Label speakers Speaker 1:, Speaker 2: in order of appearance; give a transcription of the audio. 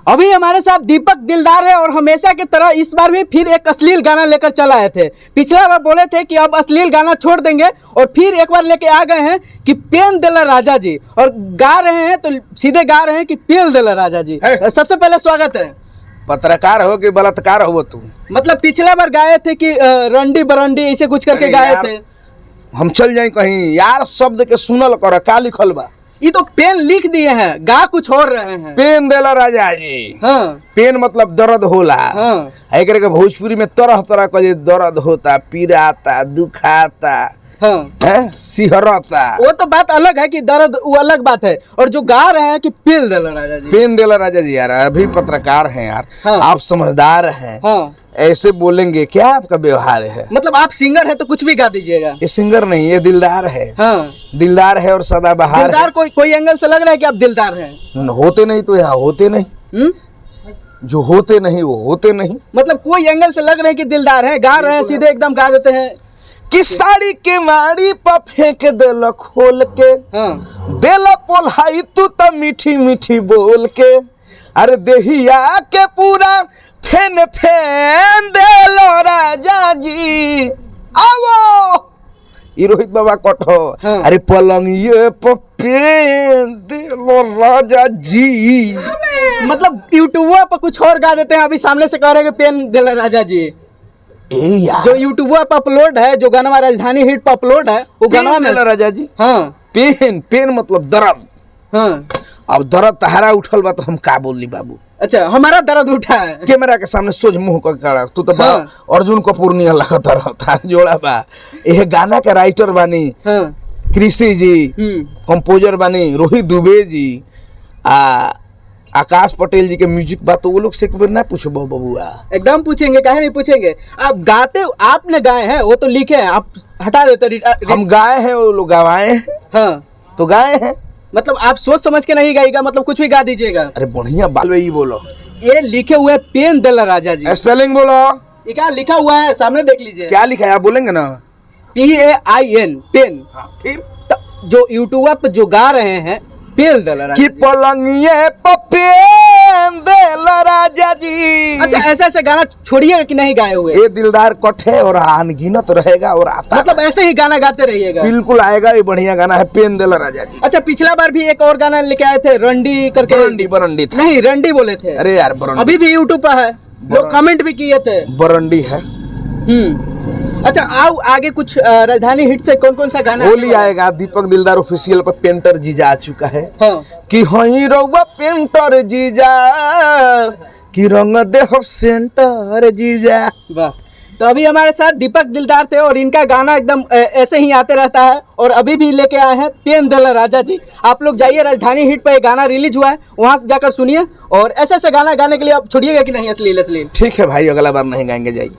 Speaker 1: अभी हमारे साथ दीपक दिलदार है और हमेशा की तरह इस बार भी फिर एक अश्लील गाना लेकर चल आए थे। पिछला बार बोले थे कि अब अश्लील गाना छोड़ देंगे और फिर एक बार लेके आ गए हैं कि पेन देला राजा जी, और गा रहे हैं तो सीधे गा रहे हैं कि पेल देला राजा जी। सबसे पहले स्वागत है।
Speaker 2: पत्रकार हो कि बलात्कार हो तू?
Speaker 1: मतलब पिछला बार गाए थे कि रंडी बरंडी ऐसे कुछ करके गाए थे।
Speaker 2: हम चल जाए कहीं यार, शब्द के सुनल कर, का लिखल बा?
Speaker 1: ये तो पेन लिख दिए हैं, गा कुछ और रहे हैं।
Speaker 2: पेन देला राजा जी।
Speaker 1: हाँ।
Speaker 2: पेन मतलब दर्द होला।
Speaker 1: हाँ।
Speaker 2: एकरे के भोजपुरी में तरह तरह का ये दर्द होता, पीड़ाता, दुखाता,
Speaker 1: हाँ,
Speaker 2: सिहरता।
Speaker 1: वो तो बात अलग है कि दर्द, वो अलग बात है। और जो गा रहे हैं कि पेल देला राजा जी।
Speaker 2: पेन देला राजा जी यार, अभी पत्रकार हैं यार।
Speaker 1: हाँ।
Speaker 2: आप समझदार हैं।
Speaker 1: हाँ।
Speaker 2: ऐसे बोलेंगे क्या? आपका व्यवहार है।
Speaker 1: मतलब आप सिंगर है तो कुछ भी गा दीजिएगा।
Speaker 2: ये सिंगर नहीं, ये दिलदार है।
Speaker 1: हाँ।
Speaker 2: दिलदार है और सदाबहार
Speaker 1: दिलदार
Speaker 2: है।
Speaker 1: कोई एंगल से लग रहा है कि आप दिलदार हैं।
Speaker 2: होते नहीं तो यहाँ होते नहीं। जो होते नहीं वो होते नहीं।
Speaker 1: मतलब कोई एंगल से लग रहे हैं कि दिलदार हैं, गा रहे हैं, सीधे एकदम गा देते हैं
Speaker 2: कि साड़ी के माड़ी पर फेंक देला खोल के।
Speaker 1: हाँ।
Speaker 2: देला पोल्हाई तू तो मीठी मीठी बोल के। अरे देहिया के पूरा फेन फेन देलो राजा जी। आवो ई रोहित बाबा कठो।
Speaker 1: हाँ।
Speaker 2: अरे पलंगिए पर फेन देलो राजा जी।
Speaker 1: मतलब यूट्यूब पर कुछ और गा देते हैं, अभी सामने से कह रहे हैं कि पेन देला राजा जी।
Speaker 2: यार
Speaker 1: जो यूट्यूब पर अपलोड है, जो गाना राजधानी हिट पर अपलोड है, वो गाना में
Speaker 2: राजा जी।
Speaker 1: हाँ।
Speaker 2: पेन पेन मतलब दर्द।
Speaker 1: हाँ।
Speaker 2: अब दर्द तहरा उठल बा तो हम का बोली बाबू?
Speaker 1: अच्छा, हमारा दर्द उठा है।
Speaker 2: कैमरा के सामने सोच मुंह कर खड़ा तू तो
Speaker 1: हाँ।
Speaker 2: अर्जुन कपूर नहीं लगत रहता जोड़ा बा। ये गाना के राइटर बानी
Speaker 1: हाँ।
Speaker 2: कृषि जी, कंपोजर बानी रोहित दुबे जी, आकाश पटेल जी के म्यूजिक बात तो वो लोग से एक बार ना पूछबो बबुआ। एकदम
Speaker 1: पूछेंगे, काहे नहीं पूछेंगे। आप गाते, आपने गाए हैं, वो तो लिखे हैं, आप हटा देते।
Speaker 2: हम गाए हैं, वो लोग गवाए हैं।
Speaker 1: हाँ।
Speaker 2: तो गाए हैं
Speaker 1: मतलब आप सोच समझ के नहीं गाइएगा, मतलब कुछ भी गा दीजिएगा।
Speaker 2: अरे बढ़िया बाल वही बोलो।
Speaker 1: ये लिखे हुए पेन देला राजा जी।
Speaker 2: स्पेलिंग बोलो।
Speaker 1: ये क्या लिखा हुआ है, सामने देख लीजिए।
Speaker 2: क्या लिखा है आप बोलेंगे ना?
Speaker 1: PAIN pain.
Speaker 2: हाँ, फिर
Speaker 1: जो यूट्यूब पर जो गा रहे हैं पेल देला राजा
Speaker 2: जी। पलंगिए पर पेन देला राजा जी।
Speaker 1: अच्छा, ऐसे ऐसे गाना छोड़िएगा कि नहीं गाए हुए?
Speaker 2: ये दिलदार कट है और अनगिनत रहेगा और आता
Speaker 1: मतलब ऐसे ही गाना गाते रहिएगा।
Speaker 2: बिल्कुल आएगा। ये बढ़िया गाना है पेन देला राजा जी।
Speaker 1: अच्छा, पिछला बार भी एक और गाना लेके आए थे, रंडी करके।
Speaker 2: बरंडी था।
Speaker 1: नहीं, रंडी बोले थे।
Speaker 2: अरे यार बरंडी
Speaker 1: अभी भी यूट्यूब पर है, लोग कमेंट भी किए थे।
Speaker 2: बरंडी है।
Speaker 1: अच्छा, आओ आगे कुछ राजधानी हिट से कौन कौन सा गाना
Speaker 2: होली आएगा। दीपक दिलदार ऑफिशियल पर पेंटर जीजा आ चुका है।
Speaker 1: हाँ।
Speaker 2: कि हई रउआ पेंटर जीजा कि रंग दे हो सेंटर जीजा।
Speaker 1: वाह। तो अभी हमारे साथ दीपक दिलदार थे और इनका गाना एकदम ऐसे ही आते रहता है, और अभी भी लेके आए हैं पेन देला राजा जी। आप लोग जाइए, राजधानी हिट पर एक गाना रिलीज हुआ है, वहां से जाकर सुनिए। और ऐसे ऐसे गाना गाने के लिए आप छोड़िएगा कि नहीं अश्लील?
Speaker 2: ठीक है भाई, अगला बार नहीं गाएंगे, जाइए।